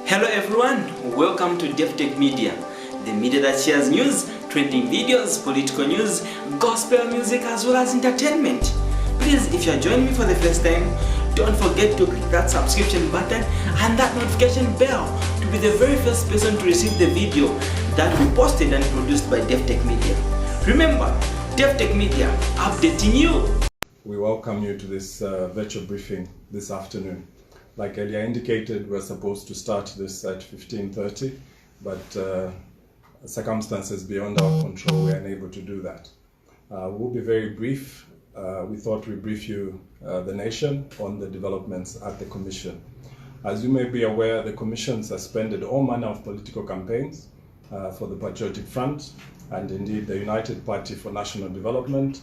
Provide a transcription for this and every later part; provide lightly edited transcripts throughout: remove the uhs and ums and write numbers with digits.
Hello everyone, welcome to Davi-tech-media, the media that shares news, trending videos, political news, gospel music as well as entertainment. Please, if you are joining me for the first time, don't forget to click that subscription button and that notification bell to be the very first person to receive the video that will be posted and produced by Davi-tech-media. Remember, Davi-tech-media, updating you. We welcome you to this virtual briefing this afternoon. Like earlier indicated, we're supposed to start this at 15:30, but circumstances beyond our control, we're unable to do that. We'll be very brief. We thought we'd brief you, the nation, on the developments at the Commission. As you may be aware, the Commission suspended all manner of political campaigns for the Patriotic Front and indeed the United Party for National Development,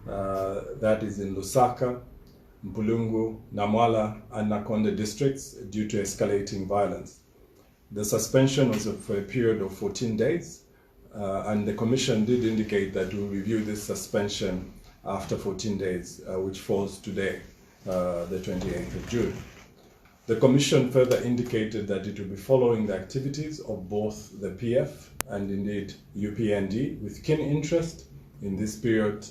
that is in Lusaka, Mpulungu, Namwala and Nakonde districts due to escalating violence. The suspension was for a period of 14 days and the Commission did indicate that we'll review this suspension after 14 days, which falls today, the 28th of June. The Commission further indicated that it will be following the activities of both the PF and indeed UPND with keen interest in this period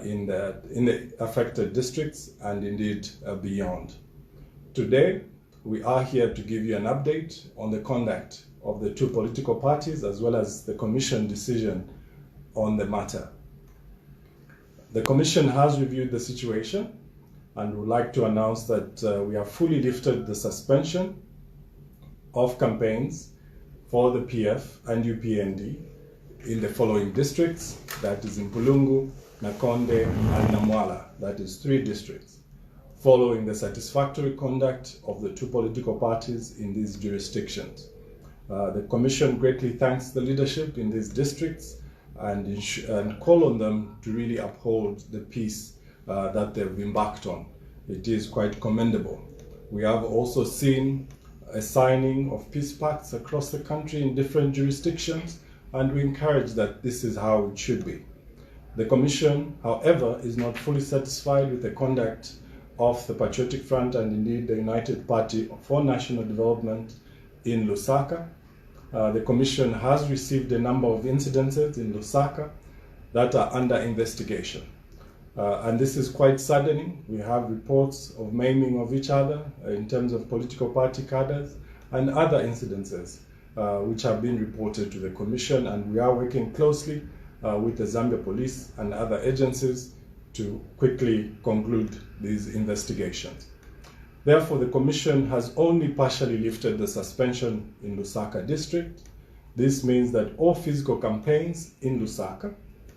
in the affected districts and indeed beyond. Today, we are here to give you an update on the conduct of the two political parties as well as the Commission decision on the matter. The Commission has reviewed the situation and would like to announce that we have fully lifted the suspension of campaigns for the PF and UPND in the following districts, that is in Mpulungu, Nakonde and Namwala, that is 3 districts, following the satisfactory conduct of the two political parties in these jurisdictions. The Commission greatly thanks the leadership in these districts and call on them to really uphold the peace that they've embarked on. It is quite commendable. We have also seen a signing of peace pacts across the country in different jurisdictions, and we encourage that this is how it should be. The Commission, however, is not fully satisfied with the conduct of the Patriotic Front and indeed the United Party for National Development in Lusaka. The Commission has received a number of incidences in Lusaka that are under investigation. And this is quite saddening. We have reports of maiming of each other in terms of political party cadres and other incidences which have been reported to the Commission, and we are working closely with the Zambia Police and other agencies to quickly conclude these investigations. Therefore, the Commission has only partially lifted the suspension in Lusaka district. This means that all physical campaigns in Lusaka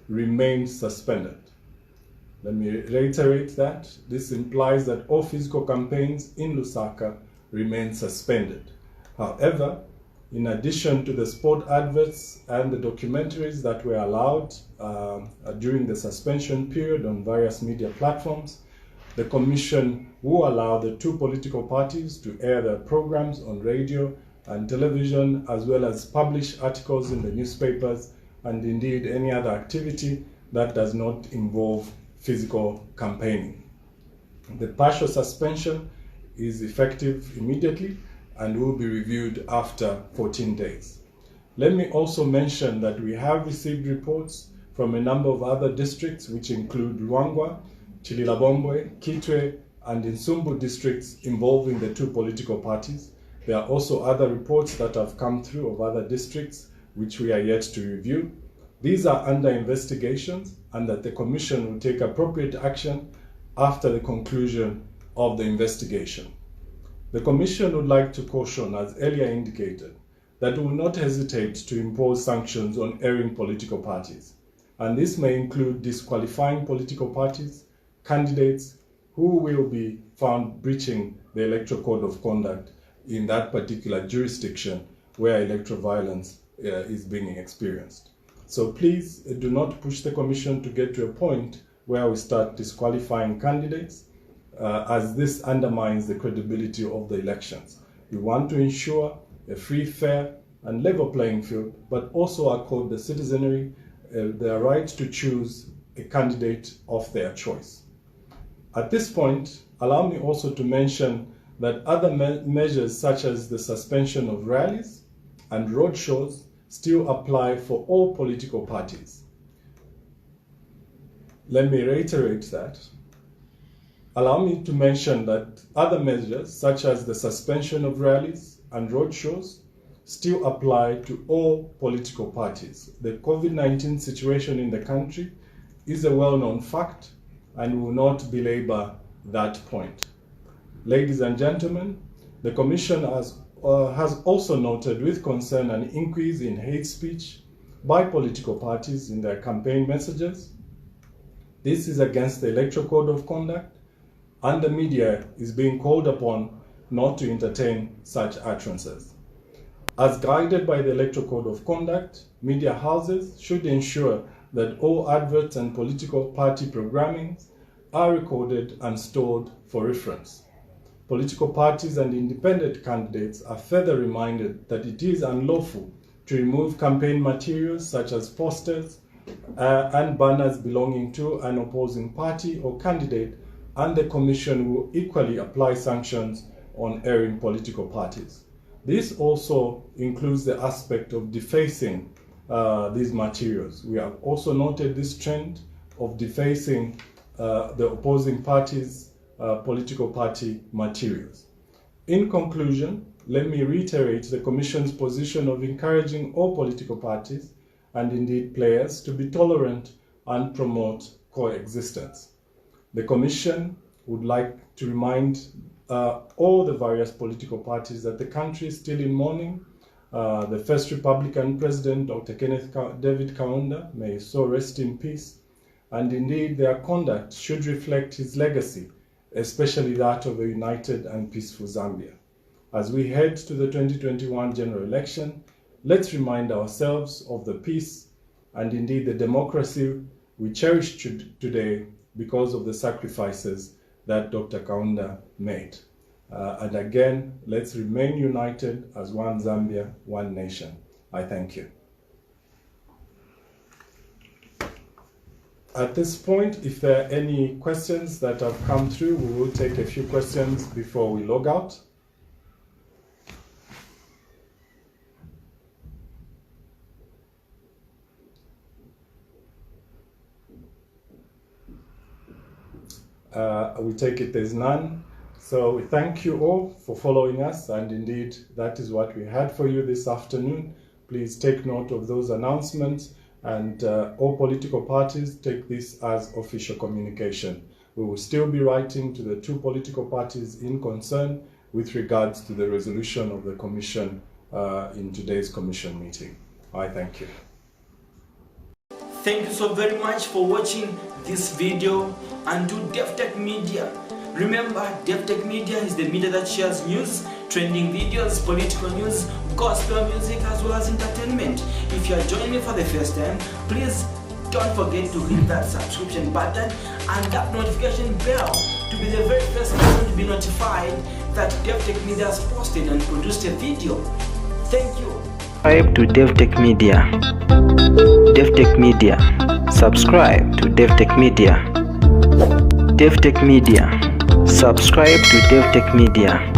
remain suspended. Let me reiterate that. This implies that all physical campaigns in Lusaka remain suspended. However, in addition to the sport adverts and the documentaries that were allowed during the suspension period on various media platforms, the Commission will allow the two political parties to air their programs on radio and television, as well as publish articles in the newspapers and indeed any other activity that does not involve physical campaigning. The partial suspension is effective immediately and will be reviewed after 14 days. Let me also mention that we have received reports from a number of other districts, which include Ruangwa, Chililabombwe, Kitwe, and Insumbu districts involving the two political parties. There are also other reports that have come through of other districts, which we are yet to review. These are under investigations, and that the Commission will take appropriate action after the conclusion of the investigation. The Commission would like to caution, as earlier indicated, that we will not hesitate to impose sanctions on erring political parties, and this may include disqualifying political parties, candidates who will be found breaching the Electoral Code of Conduct in that particular jurisdiction where electoral violence is being experienced. So please do not push the Commission to get to a point where we start disqualifying candidates, as this undermines the credibility of the elections. We want to ensure a free, fair and level playing field, but also accord the citizenry their right to choose a candidate of their choice. At this point, allow me also to mention that other measures such as the suspension of rallies and roadshows still apply for all political parties. Let me reiterate that. Allow me to mention that other measures such as the suspension of rallies and roadshows still apply to all political parties. The COVID-19 situation in the country is a well-known fact, and we will not belabor that point. Ladies and gentlemen, the Commission has also noted with concern an increase in hate speech by political parties in their campaign messages. This is against the Electoral Code of Conduct, and the media is being called upon not to entertain such utterances. As guided by the Electoral Code of Conduct, media houses should ensure that all adverts and political party programming are recorded and stored for reference. Political parties and independent candidates are further reminded that it is unlawful to remove campaign materials such as posters and banners belonging to an opposing party or candidate, and the Commission will equally apply sanctions on erring political parties. This also includes the aspect of defacing these materials. We have also noted this trend of defacing the opposing parties' political party materials. In conclusion, let me reiterate the Commission's position of encouraging all political parties and indeed players to be tolerant and promote coexistence. The Commission would like to remind all the various political parties that the country is still in mourning. The first Republican President, Dr. David Kaunda, may so rest in peace, and indeed their conduct should reflect his legacy, especially that of a united and peaceful Zambia. As we head to the 2021 general election, let's remind ourselves of the peace and indeed the democracy we cherish today because of the sacrifices that Dr. Kaunda made. And again, let's remain united as one Zambia, one nation. I thank you. At this point, if there are any questions that have come through, we will take a few questions before we log out. We take it there's none. So we thank you all for following us, and indeed that is what we had for you this afternoon. Please take note of those announcements, and all political parties take this as official communication. We will still be writing to the two political parties in concern with regards to the resolution of the Commission in today's Commission meeting. I thank you. Thank you so very much for watching this video, and to Davi-tech-media. Remember, Davi-tech-media is the media that shares news, trending videos, political news, gospel music, as well as entertainment. If you are joining me for the first time, please don't forget to hit that subscription button and that notification bell to be the very first person to be notified that Davi-tech-media has posted and produced a video. Thank you. Subscribe to Davi-tech-media. Davi-tech-media. Subscribe to Davi-tech-media. Davi-tech-media. Subscribe to Davi-tech-media.